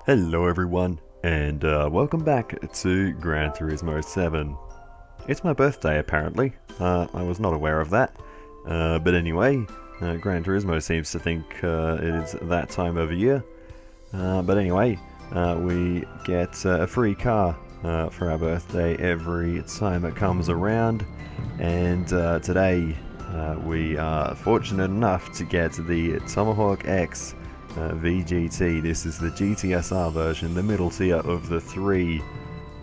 Hello everyone, and welcome back to Gran Turismo 7. It's my birthday apparently, I was not aware of that, but anyway, Gran Turismo seems to think it is that time of year. But anyway, we get a free car for our birthday every time it comes around, and today we are fortunate enough to get the Tomahawk X VGT. This is the GTSR version, the middle tier of the three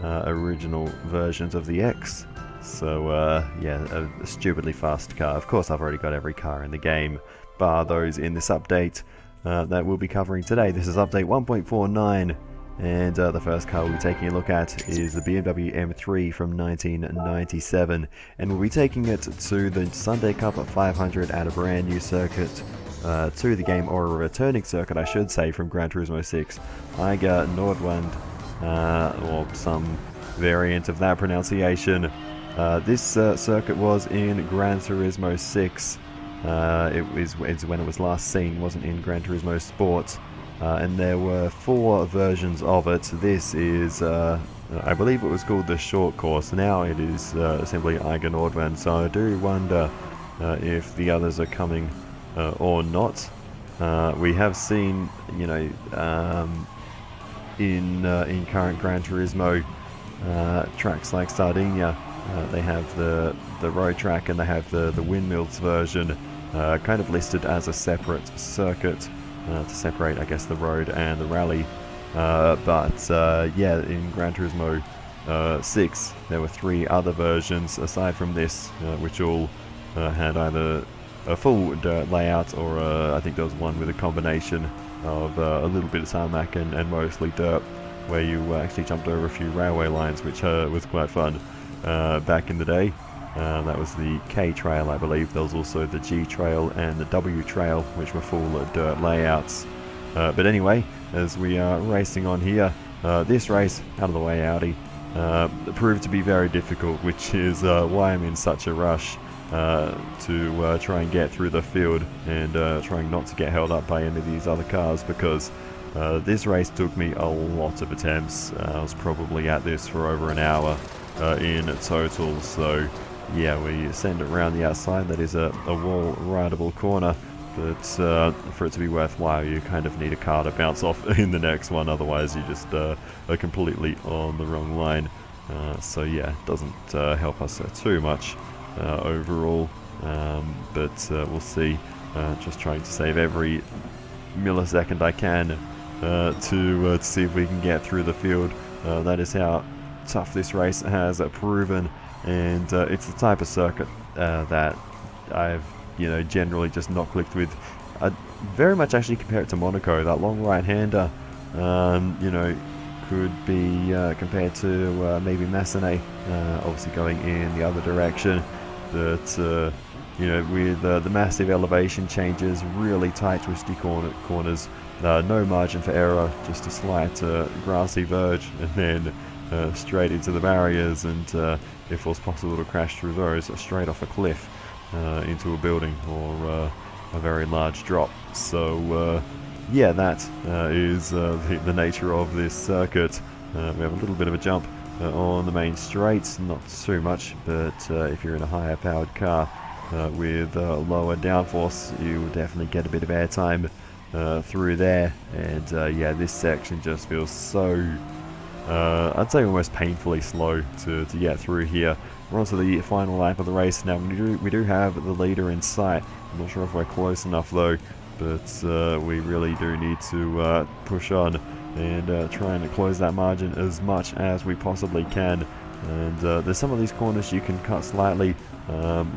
original versions of the X. So yeah, a stupidly fast car. Of course I've already got every car in the game, bar those in this update that we'll be covering today. This is update 1.49, and the first car we'll be taking a look at is the BMW M3 from 1997, and we'll be taking it to the Sunday Cup at 500 at a brand new circuit to the game, or a returning circuit I should say, from Gran Turismo 6, Eiger Nordwand, or some variant of that pronunciation. This circuit was in Gran Turismo 6. It's when it was last seen, wasn't in Gran Turismo Sport, and there were 4 versions of it. This is, I believe it was called the short course. Now it is simply Eiger Nordwand, so I do wonder if the others are coming or not. We have seen, you know, in current Gran Turismo tracks like Sardinia, they have the road track and they have the windmills version kind of listed as a separate circuit to separate, I guess, the road and the rally. But yeah, in Gran Turismo 6 there were 3 other versions aside from this, which all had either a full dirt layout, or I think there was one with a combination of a little bit of tarmac and mostly dirt, where you actually jumped over a few railway lines, which was quite fun back in the day. That was the K Trail, I believe. There was also the G Trail and the W Trail, which were full dirt layouts. But anyway, as we are racing on here, this race, out of the way Audi, proved to be very difficult, which is why I'm in such a rush to try and get through the field, and trying not to get held up by any of these other cars, because this race took me a lot of attempts. I was probably at this for over an hour in total. So yeah, we send it around the outside. That is a wall rideable corner, but for it to be worthwhile you kind of need a car to bounce off in the next one, otherwise you just are completely on the wrong line. So yeah, it doesn't help us too much overall, but we'll see. Just trying to save every millisecond I can to see if we can get through the field. That is how tough this race has proven, and it's the type of circuit that I've, you know, generally just not clicked with. I very much actually compare it to Monaco. That long right-hander, you know, could be compared to maybe Massenet, obviously going in the other direction. That you know, with the massive elevation changes, really tight twisty corners, no margin for error, just a slight grassy verge, and then straight into the barriers, and if it was possible to crash through those, straight off a cliff into a building or a very large drop. So yeah, that is the nature of this circuit. We have a little bit of a jump on the main straight, not too much, but if you're in a higher powered car with lower downforce, you will definitely get a bit of airtime through there. And yeah, this section just feels so, I'd say almost painfully slow to get through here. We're on to the final lap of the race now. We do have the leader in sight. I'm not sure if we're close enough though, but we really do need to push on and try and close that margin as much as we possibly can. And there's some of these corners you can cut slightly,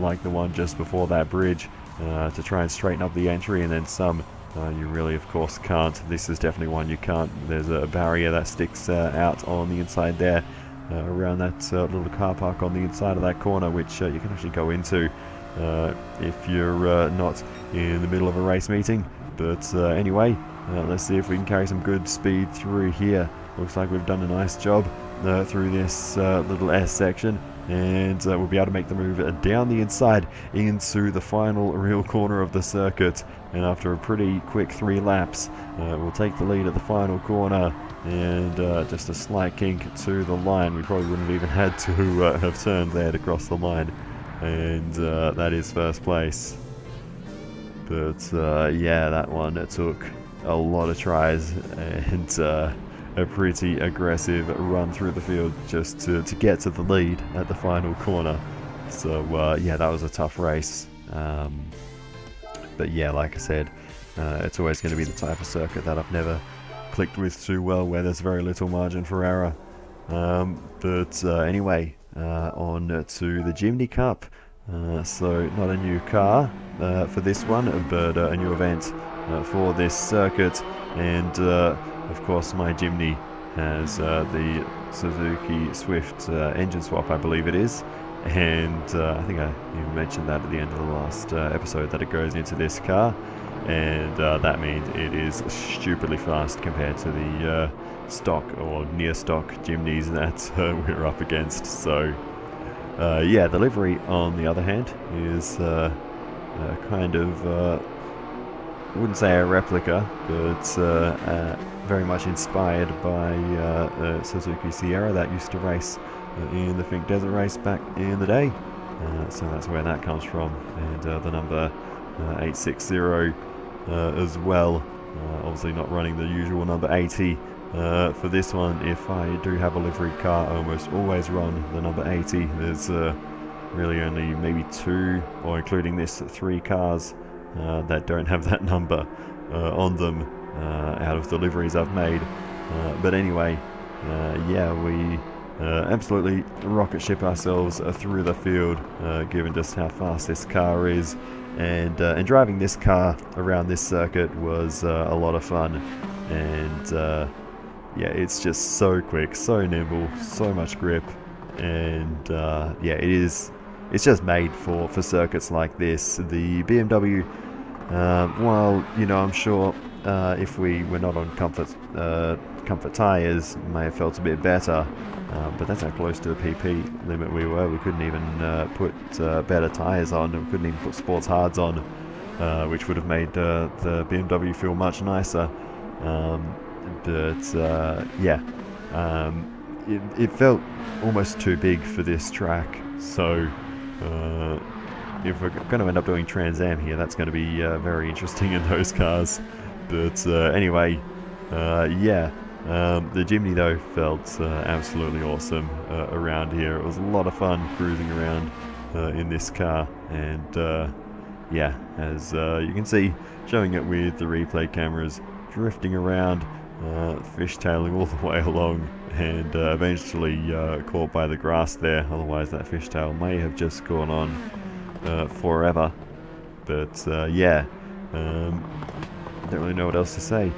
like the one just before that bridge, to try and straighten up the entry, and then some you really of course can't. This is definitely one you can't. There's a barrier that sticks out on the inside there, around that little car park on the inside of that corner, which you can actually go into if you're not in the middle of a race meeting. But anyway, let's see if we can carry some good speed through here. Looks like we've done a nice job through this little S section. and we'll be able to make the move down the inside into the final real corner of the circuit. And after a pretty quick 3 laps, we'll take the lead at the final corner, and just a slight kink to the line. We probably wouldn't have even had to have turned there to cross the line, and that is first place. But yeah, that one, it took a lot of tries and a pretty aggressive run through the field just to get to the lead at the final corner. So yeah, that was a tough race. But yeah, like I said, it's always going to be the type of circuit that I've never clicked with too well, where there's very little margin for error. But anyway, on to the Jimny Cup. So not a new car for this one, but a new event for this circuit. And of course my Jimny has the Suzuki Swift engine swap, I believe it is. And I think I even mentioned that at the end of the last episode, that it goes into this car. And that means it is stupidly fast compared to the stock or near stock Jimnys that we're up against. So yeah, the livery on the other hand is kind of, I wouldn't say a replica, but very much inspired by Suzuki Sierra that used to race in the Fink Desert Race back in the day. So that's where that comes from. And the number 860 as well. Obviously not running the usual number 80 for this one. If I do have a livery car, I almost always run the number 80. There's really only maybe 2, or including this, 3 cars that don't have that number on them out of the liveries I've made. But anyway, yeah, we absolutely rocket ship ourselves through the field, given just how fast this car is. And driving this car around this circuit was a lot of fun. And yeah, it's just so quick, so nimble, so much grip. And yeah, it's just made for circuits like this. The BMW, while, you know, I'm sure if we were not on comfort tyres, may have felt a bit better. But that's how close to the PP limit we were. We couldn't even put better tyres on. We couldn't even put sports hards on, which would have made the BMW feel much nicer. But yeah, it felt almost too big for this track. So if we're going to end up doing Trans Am here, that's going to be very interesting in those cars. But anyway, yeah. The Jimny though felt absolutely awesome around here. It was a lot of fun cruising around in this car, and yeah, as you can see, showing it with the replay cameras, drifting around, fishtailing all the way along, and eventually caught by the grass there. Otherwise that fishtail may have just gone on forever. But yeah, don't really know what else to say.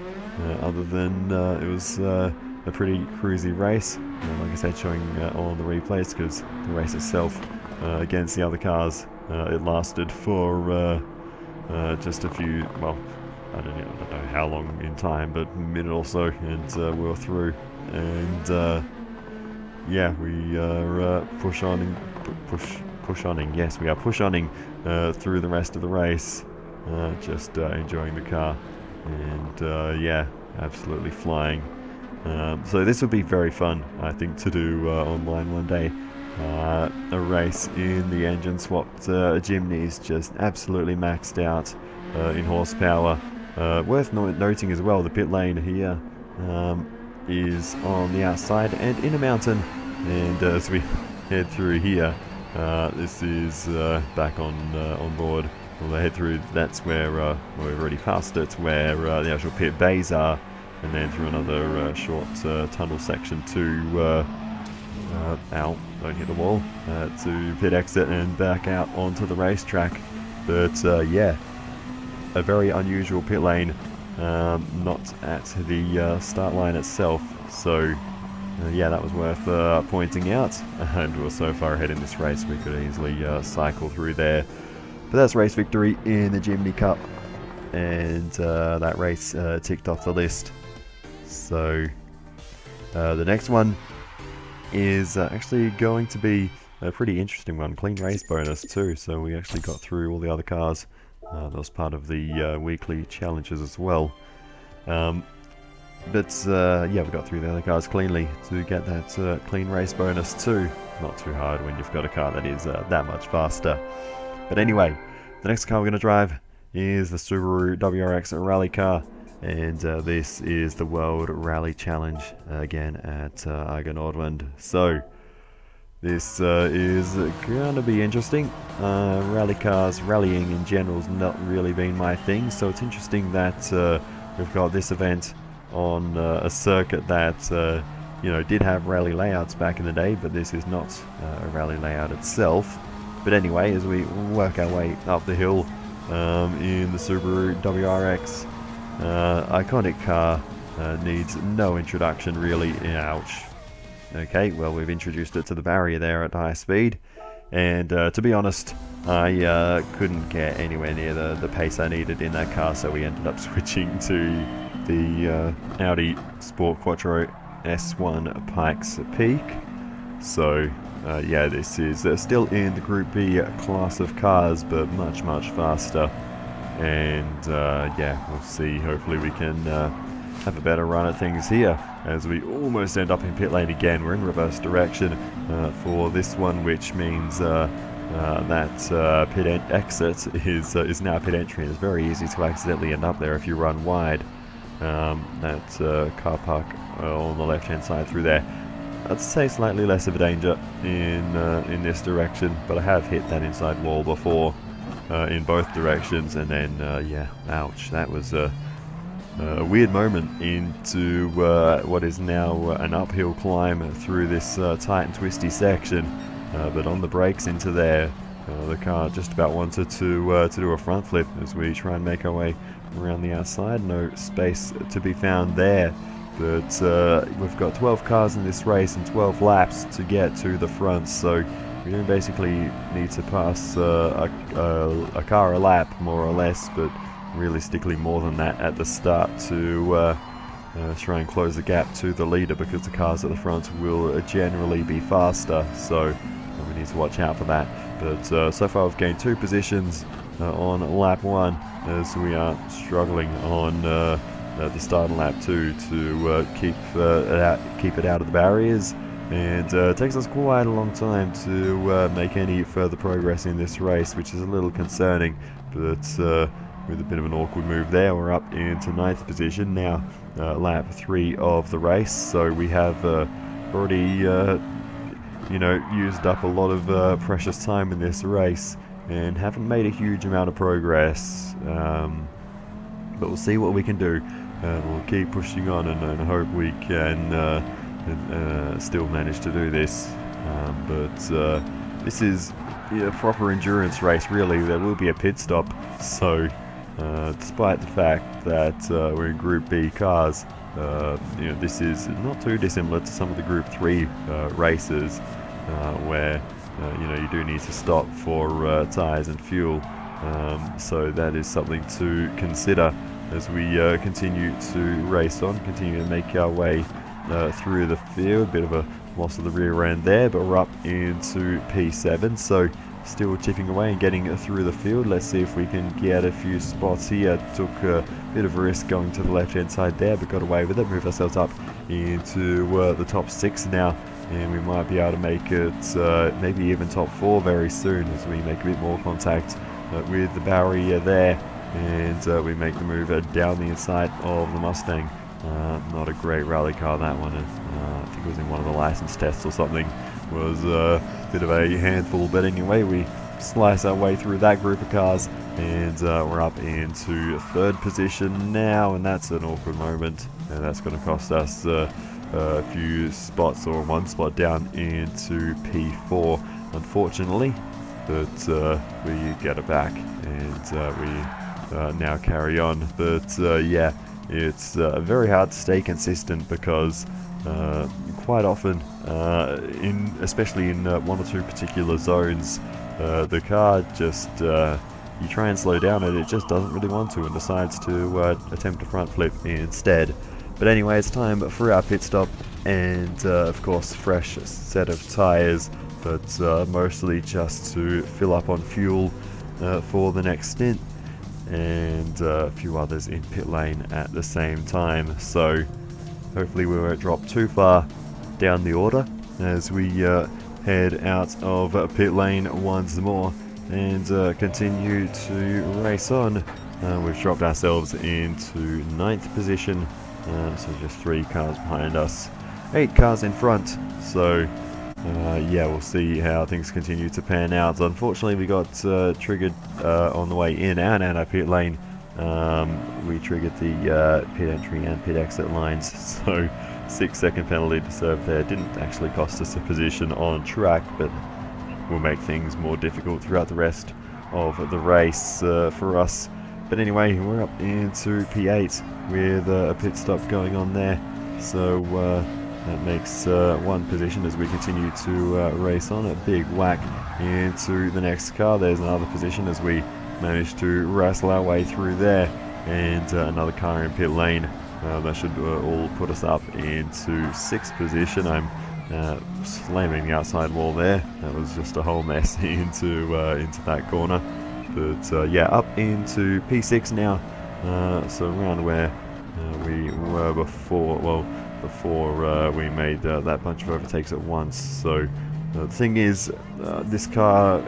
Other than it was a pretty cruisy race, like I said, showing all the replays, because the race itself against the other cars, it lasted for just a few, well, I don't know how long in time, but a minute or so, and we were through. And yeah, we are push-oning, yes, we are push-oning through the rest of the race, just enjoying the car. And yeah, absolutely flying. So this would be very fun, I think, to do online one day. A race in the engine swapped Jimnys, just absolutely maxed out in horsepower. Worth noting as well, the pit lane here is on the outside and in a mountain. And as we head through here, this is back on board. We'll head through, that's where, we've already passed it, where the actual pit bays are, and then through another short tunnel section to, out, don't hit the wall, to pit exit and back out onto the racetrack. But yeah, a very unusual pit lane, not at the start line itself, so yeah, that was worth pointing out. And we were so far ahead in this race we could easily cycle through there. But that's race victory in the Jimny Cup, and that race ticked off the list. So the next one is actually going to be a pretty interesting one. Clean race bonus too, so we actually got through all the other cars. That was part of the weekly challenges as well. Yeah, we got through the other cars cleanly to get that clean race bonus too. Not too hard when you've got a car that is that much faster. But anyway, the next car we're going to drive is the Subaru WRX rally car. And this is the World Rally Challenge again at Eiger Nordwand. So this is going to be interesting. Rally cars, rallying in general has not really been my thing, so it's interesting that we've got this event on a circuit that did have rally layouts back in the day, but this is not a rally layout itself. But anyway, as we work our way up the hill in the Subaru WRX, iconic car, needs no introduction really. Ouch. Okay, well, we've introduced it to the barrier there at high speed, and to be honest, I couldn't get anywhere near the pace I needed in that car, so we ended up switching to the Audi Sport Quattro S1 Pikes Peak. So yeah, this is still in the Group B class of cars, but much faster. And yeah, we'll see. Hopefully we can have a better run at things here as we almost end up in pit lane again. We're in reverse direction for this one, which means that pit exit is now pit entry. It's very easy to accidentally end up there if you run wide. That car park on the left hand side through there, I'd say slightly less of a danger in this direction, but I have hit that inside wall before in both directions, and then yeah, ouch, that was a weird moment into what is now an uphill climb through this tight and twisty section, but on the brakes into there, the car just about wanted to do a front flip as we try and make our way around the outside. No space to be found there, but we've got 12 cars in this race and 12 laps to get to the front, so we don't basically need to pass a car a lap, more or less, but realistically more than that at the start to try and close the gap to the leader, because the cars at the front will generally be faster, so we need to watch out for that. But so far we've gained 2 positions on lap 1, as we are struggling on the start of lap 2 to keep it out of the barriers. And it takes us quite a long time to make any further progress in this race, which is a little concerning. But with a bit of an awkward move there, we're up into 9th position now, lap 3 of the race. So we have already used up a lot of precious time in this race and haven't made a huge amount of progress. But we'll see what we can do. We'll keep pushing on and hope we can still manage to do this. But this is a proper endurance race, really. There will be a pit stop, so despite the fact that we're in Group B cars, this is not too dissimilar to some of the Group 3 races where you do need to stop for tyres and fuel. So that is something to consider as we continue to race on, continue to make our way through the field. Bit of a loss of the rear end there, but we're up into P7, so still chipping away and getting through the field. Let's see if we can get a few spots here. Took a bit of a risk going to the left hand side there, but got away with it. Moved ourselves up into the top 6 now, and we might be able to make it maybe even top 4 very soon as we make a bit more contact with the barrier there, and we make the move down the inside of the Mustang. Not a great rally car, that one. I think it was in one of the license tests or something. Was a bit of a handful, but anyway, we slice our way through that group of cars, and we're up into 3rd position now, and that's an awkward moment, and that's going to cost us a few spots, or 1 spot down into P4, unfortunately. But we get it back, and we now carry on. But yeah, it's very hard to stay consistent, because quite often, especially in 1 or 2 particular zones, the car just, you try and slow down and it just doesn't really want to and decides to attempt a front flip instead. But anyway, it's time for our pit stop, and of course fresh set of tyres but mostly just to fill up on fuel for the next stint, and a few others in pit lane at the same time. So hopefully we won't drop too far down the order as we head out of pit lane once more and continue to race on. We've dropped ourselves into 9th position, so just 3 cars behind us, 8 cars in front. So yeah, we'll see how things continue to pan out. Unfortunately, we got triggered on the way in and out of pit lane. We triggered the pit entry and pit exit lines, so 6-second penalty to serve there. Didn't actually cost us a position on track, but will make things more difficult throughout the rest of the race for us. But anyway, we're up into P8 with a pit stop going on there, so that makes 1 position as we continue to race on. A big whack into the next car. There's another position as we manage to wrestle our way through there, and another car in pit lane. That should all put us up into 6th position. I'm slamming the outside wall there. That was just a whole mess into that corner. But yeah, up into P6 now. So around where we were before. Well, before we made that bunch of overtakes at once. So the thing is, this car,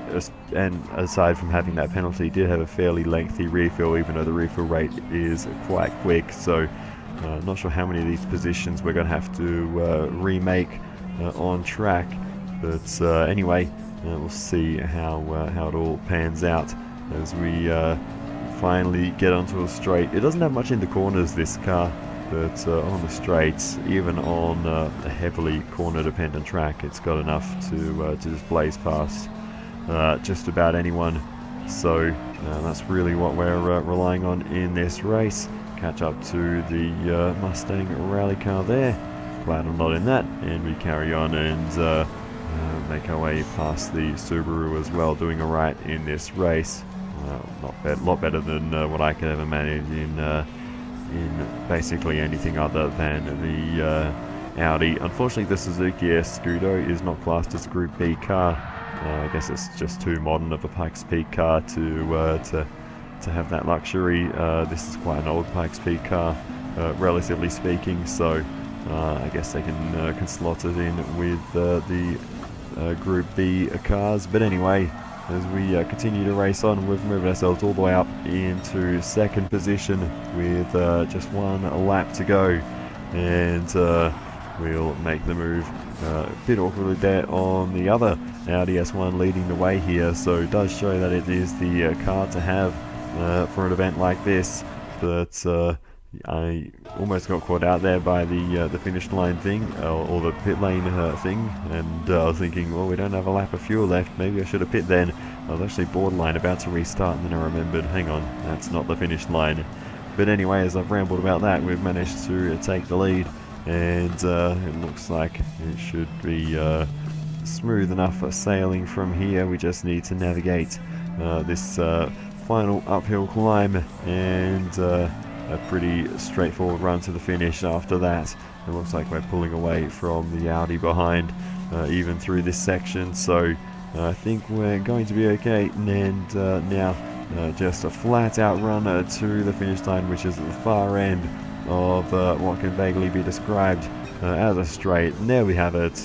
and aside from having that penalty, did have a fairly lengthy refill, even though the refill rate is quite quick. So not sure how many of these positions we're going to have to remake on track. But anyway, we'll see how it all pans out as we finally get onto a straight. It doesn't have much in the corners, this car, but on the straights, even on a heavily corner dependent track, it's got enough to just blaze past just about anyone. So that's really what we're relying on in this race. Catch up to the Mustang rally car there. Glad I'm not in that, and we carry on and make our way past the Subaru as well, doing alright in this race. Lot better than what I could ever manage in basically anything other than the Audi. Unfortunately, the Suzuki Scudo is not classed as a Group B car. I guess it's just too modern of a Pikes Peak car to have that luxury. This is quite an old Pikes Peak car, relatively speaking. So I guess they can slot it in with the Group B cars. But anyway, as we continue to race on, we've moved ourselves all the way up into 2nd position with just 1 lap to go, and we'll make the move a bit awkwardly there on the other Audi S1 leading the way here. So it does show that it is the car to have for an event like this. But I almost got caught out there by the finish line thing, or the pit lane thing, and I was thinking, well, we don't have a lap of fuel left, maybe I should have pit then. I was actually borderline about to restart, and then I remembered, hang on, that's not the finish line. But anyway, as I've rambled about that, we've managed to take the lead, and it looks like it should be smooth enough for sailing from here. We just need to navigate this final uphill climb, and a pretty straightforward run to the finish after that. It looks like we're pulling away from the Audi behind, even through this section, so I think we're going to be okay. And now just a flat out run to the finish line, which is at the far end of what can vaguely be described as a straight. And there we have it,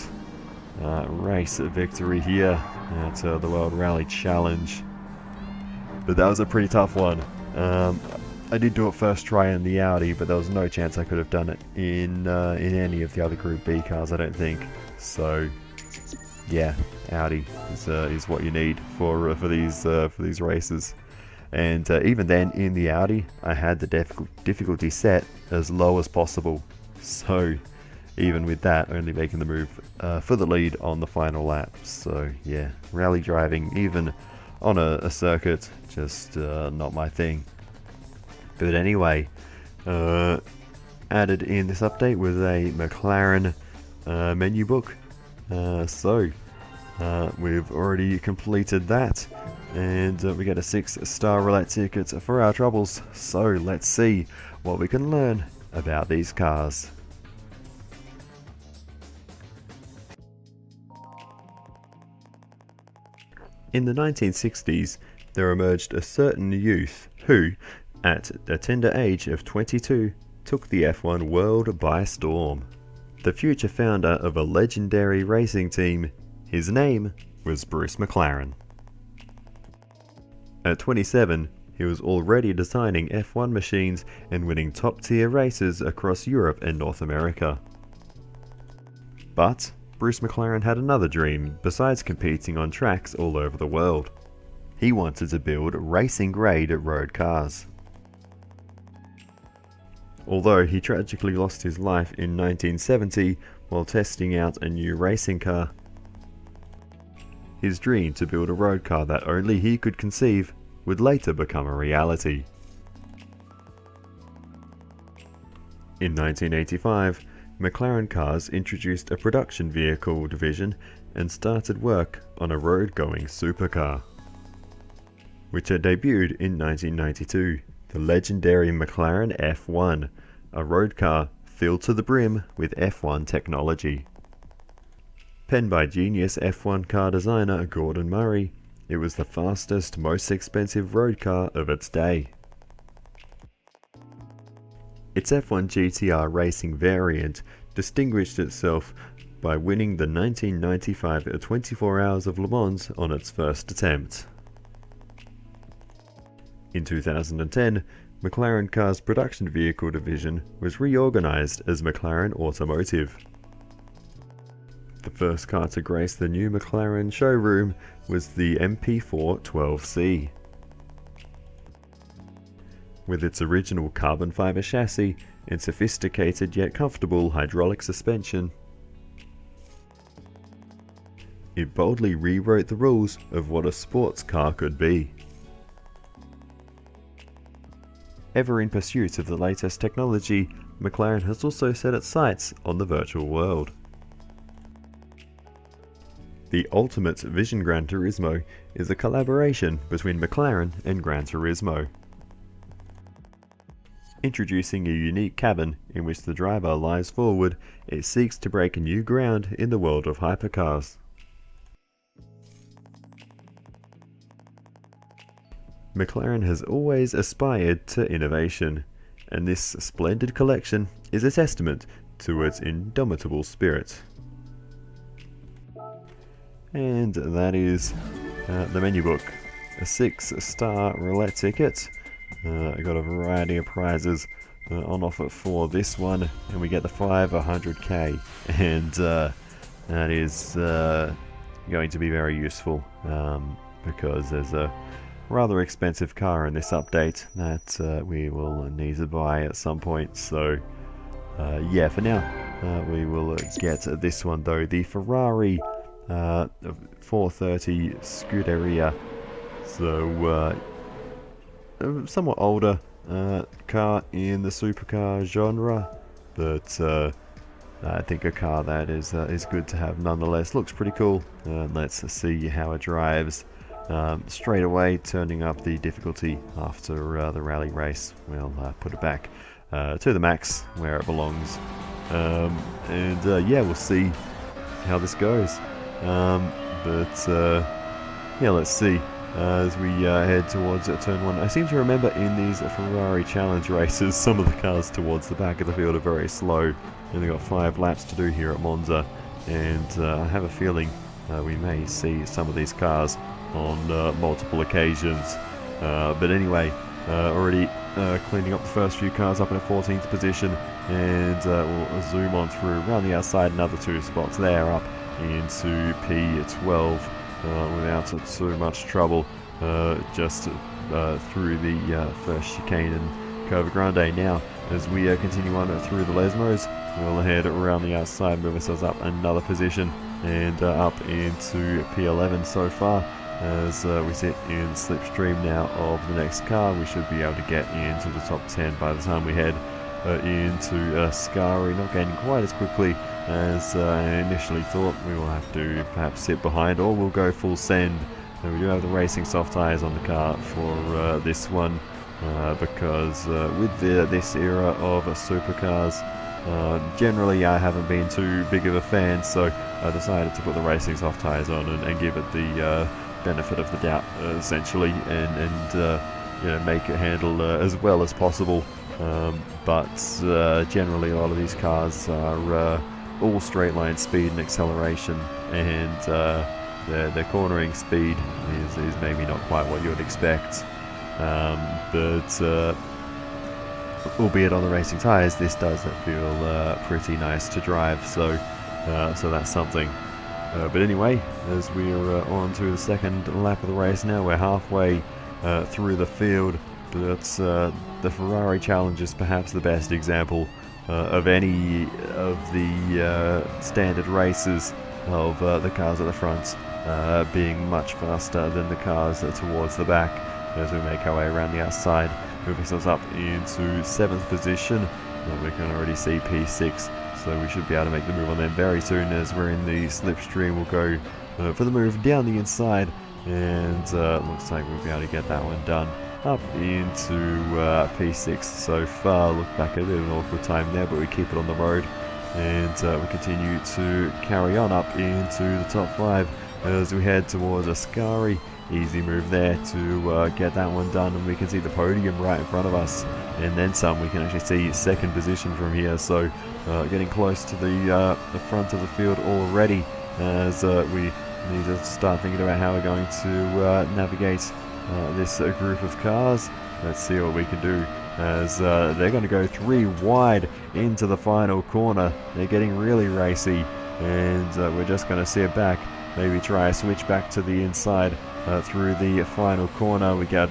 race victory here at the World Rally Challenge. But that was a pretty tough one. I did do it first try in the Audi, but there was no chance I could have done it in any of the other Group B cars, I don't think. So yeah, Audi is what you need for these races. And even then, in the Audi, I had the difficulty set as low as possible. So even with that, only making the move for the lead on the final lap. So yeah, rally driving, even on a circuit, just not my thing. But anyway, added in this update was a McLaren menu book. So we've already completed that, and we get a 6-star roulette ticket for our troubles. So let's see what we can learn about these cars. In the 1960s, there emerged a certain youth who, at a tender age of 22, took the F1 world by storm. The future founder of a legendary racing team, his name was Bruce McLaren. At 27, he was already designing F1 machines and winning top-tier races across Europe and North America. But Bruce McLaren had another dream besides competing on tracks all over the world. He wanted to build racing-grade road cars. Although he tragically lost his life in 1970 while testing out a new racing car, his dream to build a road car that only he could conceive would later become a reality. In 1985, McLaren Cars introduced a production vehicle division and started work on a road-going supercar, which had debuted in 1992, the legendary McLaren F1, a road car filled to the brim with F1 technology. Penned by genius F1 car designer Gordon Murray, it was the fastest, most expensive road car of its day. Its F1 GTR racing variant distinguished itself by winning the 1995 24 Hours of Le Mans on its first attempt. In 2010, McLaren Cars' production vehicle division was reorganized as McLaren Automotive. The first car to grace the new McLaren showroom was the MP4 12C. With its original carbon fiber chassis and sophisticated yet comfortable hydraulic suspension, it boldly rewrote the rules of what a sports car could be. Ever in pursuit of the latest technology, McLaren has also set its sights on the virtual world. The ultimate Vision Gran Turismo is a collaboration between McLaren and Gran Turismo, introducing a unique cabin in which the driver lies forward. It seeks to break new ground in the world of hypercars. McLaren has always aspired to innovation, and this splendid collection is a testament to its indomitable spirit. And that is the menu book. A 6-star roulette ticket. I got a variety of prizes on offer for this one, and we get the 500k, and that is going to be very useful because there's a rather expensive car in this update that we will need to buy at some point. So yeah, for now we will get this one though, the Ferrari 430 Scuderia. So somewhat older car in the supercar genre, but I think a car that is good to have nonetheless. Looks pretty cool. Let's see how it drives. Straight away, turning up the difficulty after the rally race. We'll put it back to the max where it belongs, and yeah, we'll see how this goes. Yeah, let's see. As we head towards turn 1. I seem to remember in these Ferrari Challenge races, some of the cars towards the back of the field are very slow, and they've got 5 laps to do here at Monza, and I have a feeling we may see some of these cars on multiple occasions. But anyway, already cleaning up the first few cars up in a 14th position, and we'll zoom on through around the outside, another 2 spots there up into P12 without too much trouble, just through the first chicane and Curva Grande. Now, as we continue on through the Lesmos, we'll head around the outside, move ourselves up another position, and up into P11 so far. As we sit in slipstream now of the next car, we should be able to get into the top 10 by the time we head into Scari. Not gaining quite as quickly as I initially thought. We will have to perhaps sit behind, or we'll go full send. And we do have the racing soft tyres on the car for this one, because with this era of supercars, generally I haven't been too big of a fan, so I decided to put the racing soft tyres on and give it the benefit of the doubt, essentially, and you know, make it handle as well as possible. But generally, a lot of these cars are all straight line speed and acceleration, and their cornering speed is maybe not quite what you would expect. But albeit on the racing tyres, this does feel pretty nice to drive. So that's something. But anyway, as we're on to the second lap of the race now, we're halfway through the field. But the Ferrari Challenge is perhaps the best example of any of the standard races of the cars at the front being much faster than the cars towards the back. As we make our way around the outside, move ourselves up into 7th position. We can already see P6, so we should be able to make the move on them very soon. As we're in the slipstream, we'll go for the move down the inside, and looks like we'll be able to get that one done up into P6 so far. Look back at a bit of an awkward time there, but we keep it on the road, and we continue to carry on up into the top 5 as we head towards Ascari. Easy move there to get that one done, and we can see the podium right in front of us, and then some. We can actually see 2nd position from here, so getting close to the front of the field already, as we need to start thinking about how we're going to navigate this group of cars. Let's see what we can do, as they're going to go 3 wide into the final corner. They're getting really racy, and we're just going to see it back, maybe try a switch back to the inside through the final corner. We get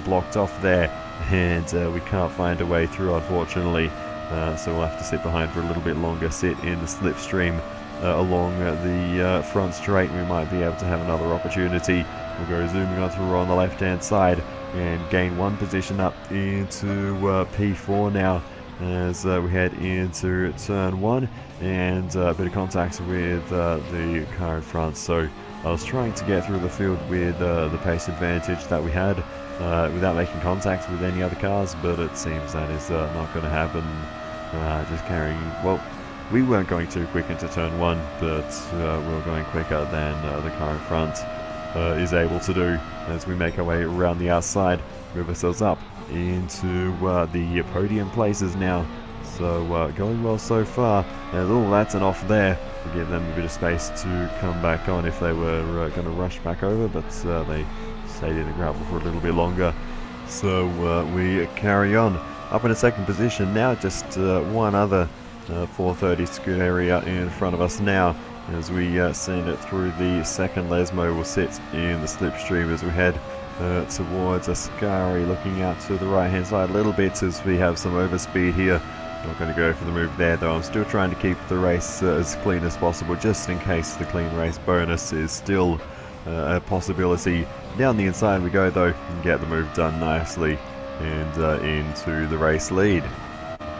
blocked off there, and we can't find a way through, unfortunately, so we'll have to sit behind for a little bit longer, sit in the slipstream along the front straight. We might be able to have another opportunity. We'll go zooming on through on the left hand side and gain 1 position up into P4 now, as we head into turn 1, and a bit of contact with the car in front. So I was trying to get through the field with the pace advantage that we had without making contact with any other cars, but it seems that is not going to happen. Just carrying, well, we weren't going too quick into turn 1, but we were going quicker than the car in front is able to do, as we make our way around the outside, move ourselves up into the podium places now. So going well so far, and that's an off there to give them a bit of space to come back on if they were going to rush back over, but they stayed in the gravel for a little bit longer. So we carry on up in a 2nd position now, just one other 430 scoot area in front of us now, as we send it through the 2nd Lesmo. Will sit in the slipstream as we head towards Ascari, looking out to the right hand side a little bit as we have some overspeed here. Not going to go for the move there though. I'm still trying to keep the race as clean as possible, just in case the clean race bonus is still a possibility. Down the inside we go though, and get the move done nicely, and into the race lead.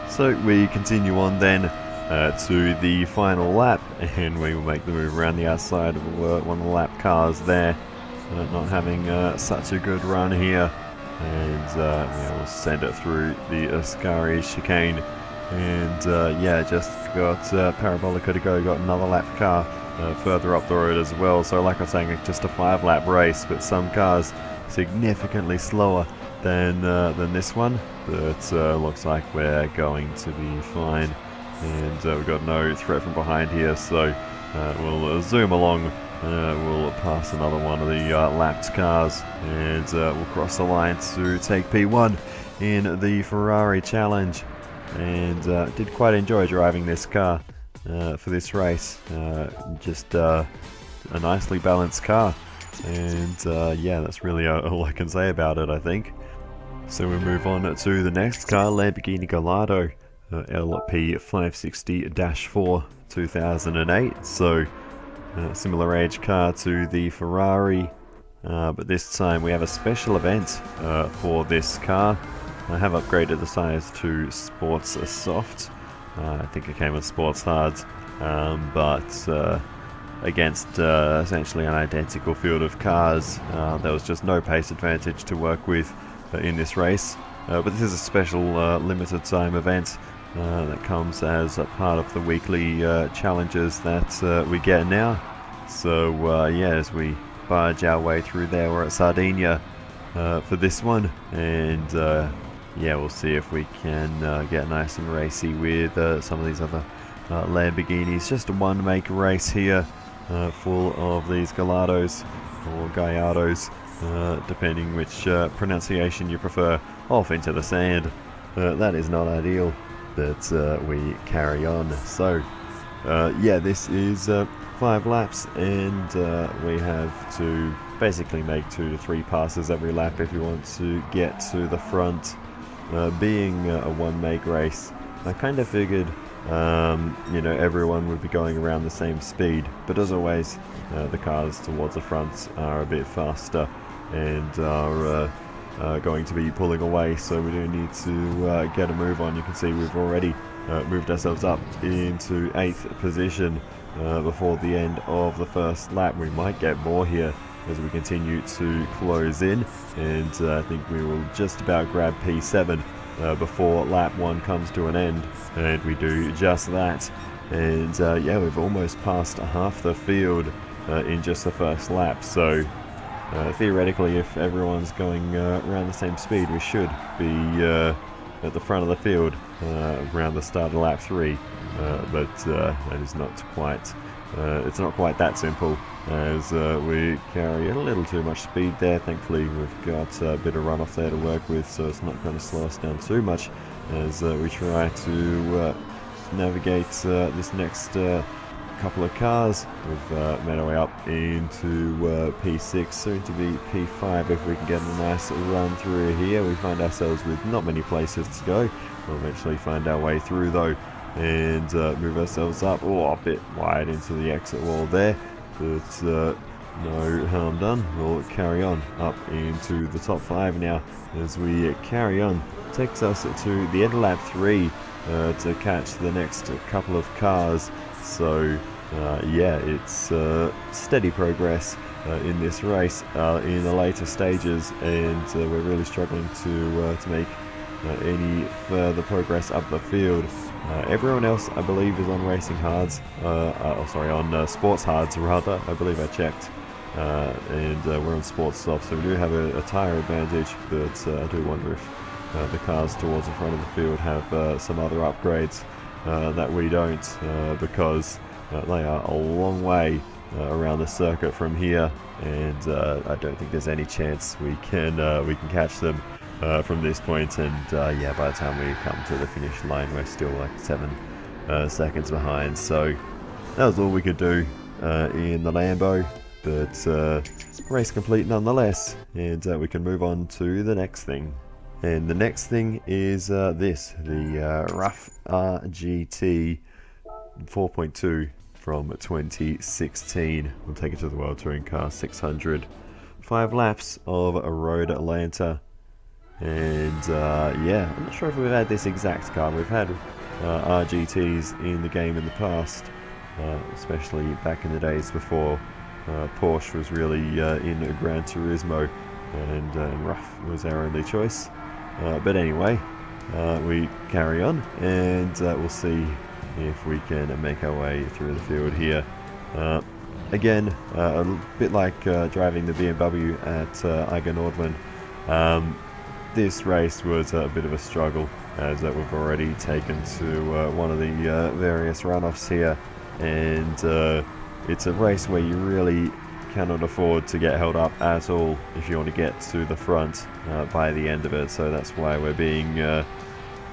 So we continue on then to the final lap, and we will make the move around the outside of one of the lap cars there. Not having such a good run here, and we'll send it through the Ascari chicane, and just got Parabolica to go, got another lap car further up the road as well. So like I was saying, just a 5-lap race, but some cars significantly slower than this one, but looks like we're going to be fine, and we've got no threat from behind here, so we'll zoom along. We'll pass another one of the lapped cars, and we'll cross the line to take P1 in the Ferrari Challenge, and did quite enjoy driving this car for this race. Just a nicely balanced car, and that's really all I can say about it, I think. So we move on to the next car, Lamborghini Gallardo LP560-4 2008. So similar age car to the Ferrari, but this time we have a special event for this car. I have upgraded the size to Sports Soft. I think it came with Sports Hard, but against essentially an identical field of cars, there was just no pace advantage to work with in this race. But this is a special limited time event that comes as a part of the weekly challenges that we get now. So as we barge our way through there. We're at Sardinia for this one, and yeah, we'll see if we can get nice and racy with some of these other Lamborghinis. Just a one-make race here, full of these Gallardos or Gallardos, depending which pronunciation you prefer, off into the sand. That is not ideal, but we carry on. So yeah, this is 5 laps, and we have to basically make 2 to 3 passes every lap if you want to get to the front. Being a one-make race, I kind of figured you know, everyone would be going around the same speed, but as always, the cars towards the front are a bit faster and are going to be pulling away, so we do need to get a move on. You can see we've already moved ourselves up into 8th position before the end of the first lap. We might get more here as we continue to close in, and I think we will just about grab P7 before lap 1 comes to an end, and we do just that. And yeah, we've almost passed half the field in just the first lap, so theoretically, if everyone's going around the same speed, we should be at the front of the field around the start of lap 3, but that is not quite it's not quite that simple, as we carry a little too much speed there. Thankfully, we've got a bit of runoff there to work with, so it's not going to slow us down too much as we try to navigate this next couple of cars. We've made our way up into P6, soon to be P5. If we can get a nice run through here, we find ourselves with not many places to go. We'll eventually find our way through though, and move ourselves up, a bit wide into the exit wall there, but no harm done. We'll carry on up into the top 5 now as we carry on. Takes us to the end of lap 3 to catch the next couple of cars. So yeah, it's steady progress in this race in the later stages, and we're really struggling to make any further progress up the field. Everyone else, I believe, is on racing hards, on sports hards rather. I believe I checked, and we're on sports soft, so we do have a tyre advantage, but I do wonder if the cars towards the front of the field have some other upgrades that we don't, because they are a long way around the circuit from here, and I don't think there's any chance we can catch them from this point. And yeah, by the time we come to the finish line, we're still like 7 seconds behind. So that was all we could do in the Lambo, but race complete nonetheless, and we can move on to the next thing. And the next thing is this, the Rough RGT 4.2 from 2016. We'll take it to the World Touring Car 600. 5 laps of a Road Atlanta. And yeah, I'm not sure if we've had this exact car. We've had RGTs in the game in the past, especially back in the days before Porsche was really in Gran Turismo, and Rough was our only choice. But anyway, we carry on, and we'll see if we can make our way through the field here. Again, a bit like driving the BMW at Eiger Nordwand. This race was a bit of a struggle, as we've already taken to one of the various runoffs here, and it's a race where you really cannot afford to get held up at all if you want to get to the front by the end of it. So that's why we're being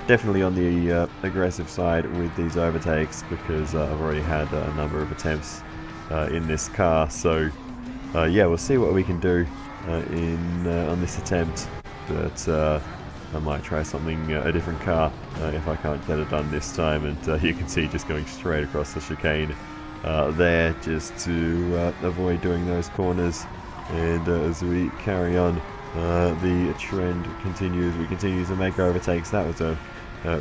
definitely on the aggressive side with these overtakes, because I've already had a number of attempts in this car. So yeah, we'll see what we can do on this attempt, but I might try something, a different car, if I can't get it done this time. And you can see just going straight across the chicane there, just to avoid doing those corners. And as we carry on, the trend continues. We continue to make overtakes. That was a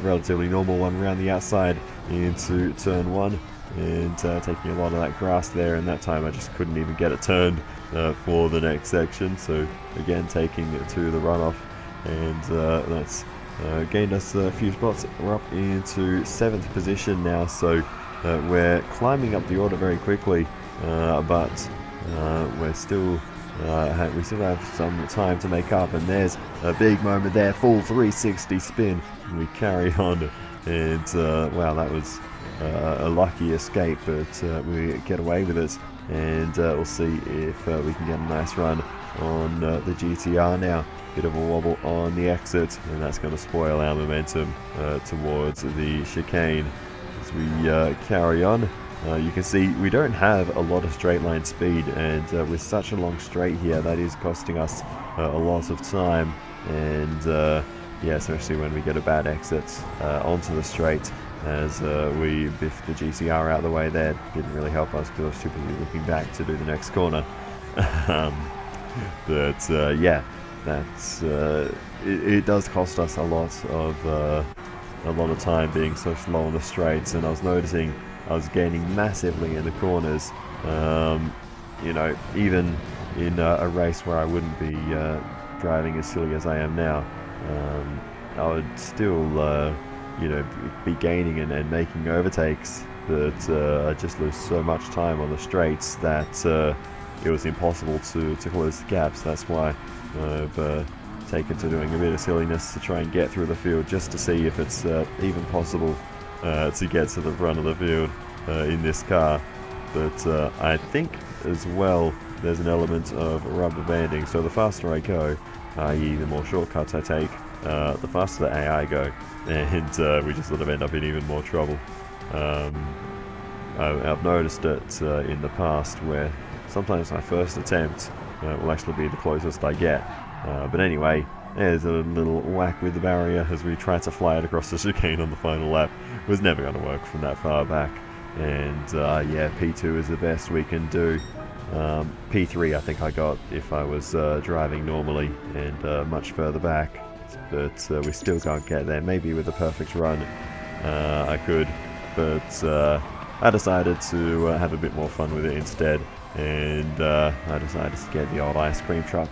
relatively normal one around the outside into turn 1, and taking a lot of that grass there, and that time I just couldn't even get it turned for the next section. So again, taking it to the runoff, and that's gained us a few spots. We're up into 7th position now, so we're climbing up the order very quickly, but we still have some time to make up, and there's a big moment there, full 360 spin. We carry on, and wow, that was a lucky escape, but we get away with it, and we'll see if we can get a nice run on the GTR now. Bit of a wobble on the exit, and that's going to spoil our momentum towards the chicane as we carry on. You can see we don't have a lot of straight line speed, and with such a long straight here, that is costing us a lot of time, and yeah, especially when we get a bad exit onto the straight, as we biffed the GTR out of the way there. Didn't really help us because I was too busy looking back to do the next corner. But yeah, that's it does cost us a lot of time being so slow on the straights, and I was noticing I was gaining massively in the corners. You know, even in a race where I wouldn't be driving as silly as I am now, I would still you know, be gaining and making overtakes, but I just lose so much time on the straights that it was impossible to close the gaps. That's why I've taken to doing a bit of silliness to try and get through the field, just to see if it's even possible to get to the front of the field in this car. But I think as well there's an element of rubber banding, so the faster I go, i.e. the more shortcuts I take, the faster the AI go, and we just sort of end up in even more trouble. I've noticed it in the past where sometimes my first attempt will actually be the closest I get. But anyway, there's a little whack with the barrier as we try to fly it across the chicane on the final lap. It was never going to work from that far back. And yeah, P2 is the best we can do. P3 I think I got if I was driving normally and much further back. But we still can't get there. Maybe with a perfect run I could. But I decided to have a bit more fun with it instead. And I decided to get the old ice cream truck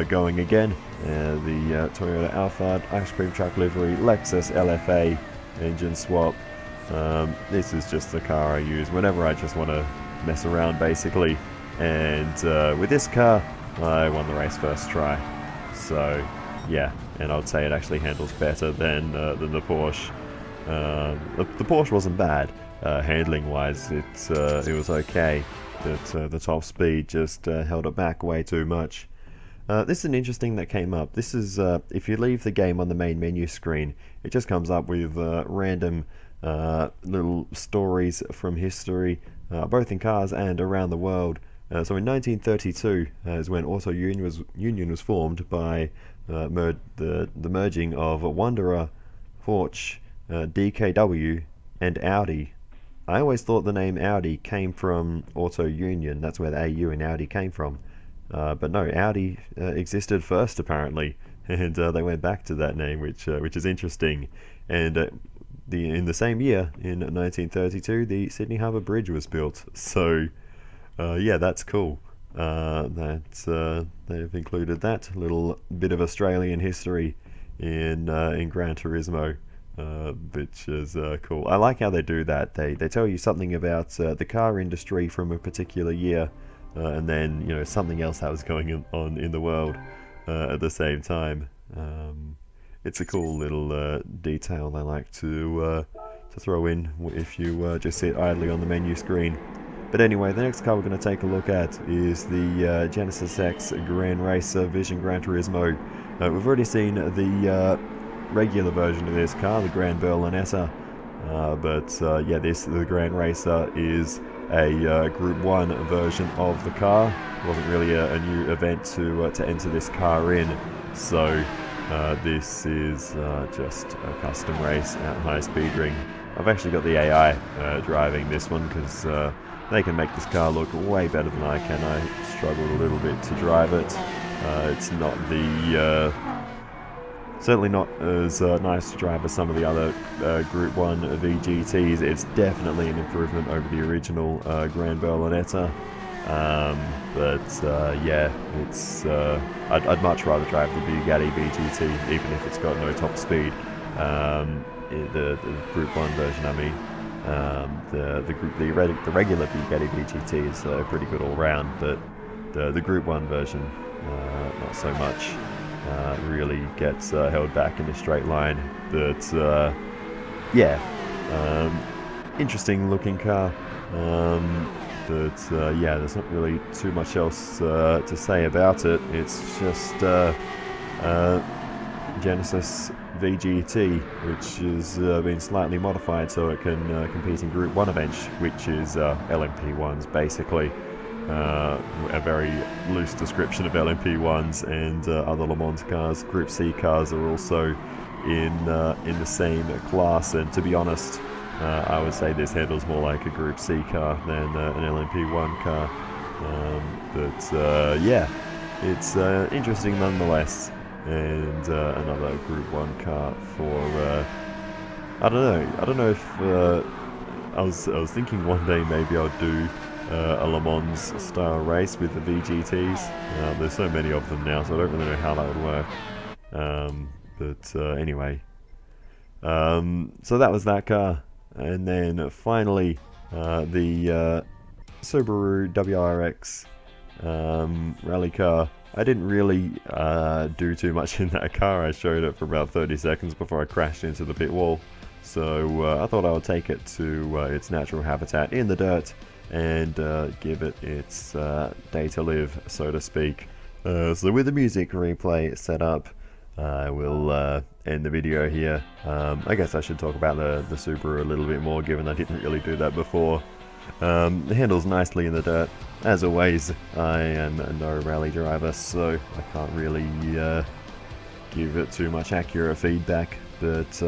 going again. The Toyota Alphard ice cream truck livery, Lexus LFA engine swap. This is just the car I use whenever I just want to mess around, basically. And with this car, I won the race first try. So yeah, and I would say it actually handles better than the Porsche. The Porsche wasn't bad handling-wise. It was okay. But the top speed just held it back way too much. This is an interesting that came up. This is if you leave the game on the main menu screen, it just comes up with random little stories from history, both in cars and around the world. So in 1932 is when Auto Union was formed by the merging of Wanderer, Porsche, DKW, and Audi. I always thought the name Audi came from Auto Union. That's where the AU in Audi came from. But no, Audi existed first apparently, and they went back to that name, which is interesting. And in the same year, in 1932, the Sydney Harbour Bridge was built. So yeah, that's cool. They've included that little bit of Australian history in Gran Turismo. Which is cool. I like how they do that. They tell you something about the car industry from a particular year, and then you know something else that was going on in the world at the same time. It's a cool little detail they like to throw in if you just sit idly on the menu screen. But anyway, the next car we're going to take a look at is the Genesis X Gran Racer Vision Gran Turismo. We've already seen the regular version of this car, the Gran Berlinetta, but yeah, the Gran Racer is a Group 1 version of the car. It wasn't really a new event to enter this car in, so this is just a custom race at high speed ring. I've actually got the AI driving this one because they can make this car look way better than I can. I struggled a little bit to drive it. It's not the certainly not as nice to drive as some of the other Group 1 VGTs. It's definitely an improvement over the original Gran Berlinetta. But yeah, it's I'd much rather drive the Bugatti VGT, even if it's got no top speed. The Group 1 version, I mean. The regular Bugatti VGT is pretty good all round, but the Group 1 version, not so much. Really gets held back in a straight line. But yeah, interesting looking car. But yeah, there's not really too much else to say about it. It's just Genesis VGT, which has been slightly modified so it can compete in Group 1 events, which is LMP1s basically. A very loose description of LMP1s, and other Le Mans cars. Group C cars are also in the same class, and to be honest, I would say this handles more like a Group C car than an LMP1 car. But yeah, it's interesting nonetheless, and another Group 1 car for I don't know if I was thinking one day maybe I'll do a Le Mans style race with the VGTs. There's so many of them now, so I don't really know how that would work. But anyway, so that was that car, and then finally the Subaru WRX rally car. I didn't really do too much in that car. I showed it for about 30 seconds before I crashed into the pit wall. So I thought I would take it to its natural habitat in the dirt and give it its day to live, so to speak. So with the music replay set up, I will end the video here. I guess I should talk about the Subaru a little bit more, given I didn't really do that before. It handles nicely in the dirt. As always, I am no rally driver, so I can't really give it too much accurate feedback, but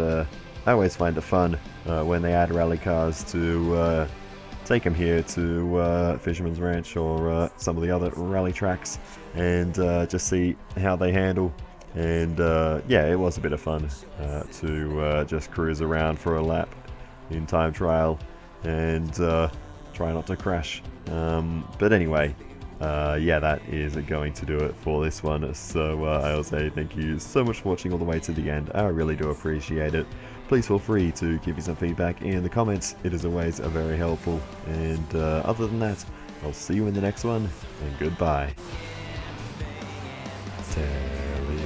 I always find it fun when they add rally cars to take them here to Fisherman's Ranch or some of the other rally tracks, and just see how they handle. And yeah, it was a bit of fun to just cruise around for a lap in time trial and try not to crash. But anyway, yeah, that is going to do it for this one. So I'll say thank you so much for watching all the way to the end. I really do appreciate it. Please feel free to give me some feedback in the comments. It is always very helpful. And other than that, I'll see you in the next one, and goodbye. Telling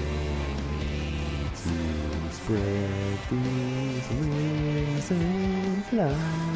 me to spread these wings and fly.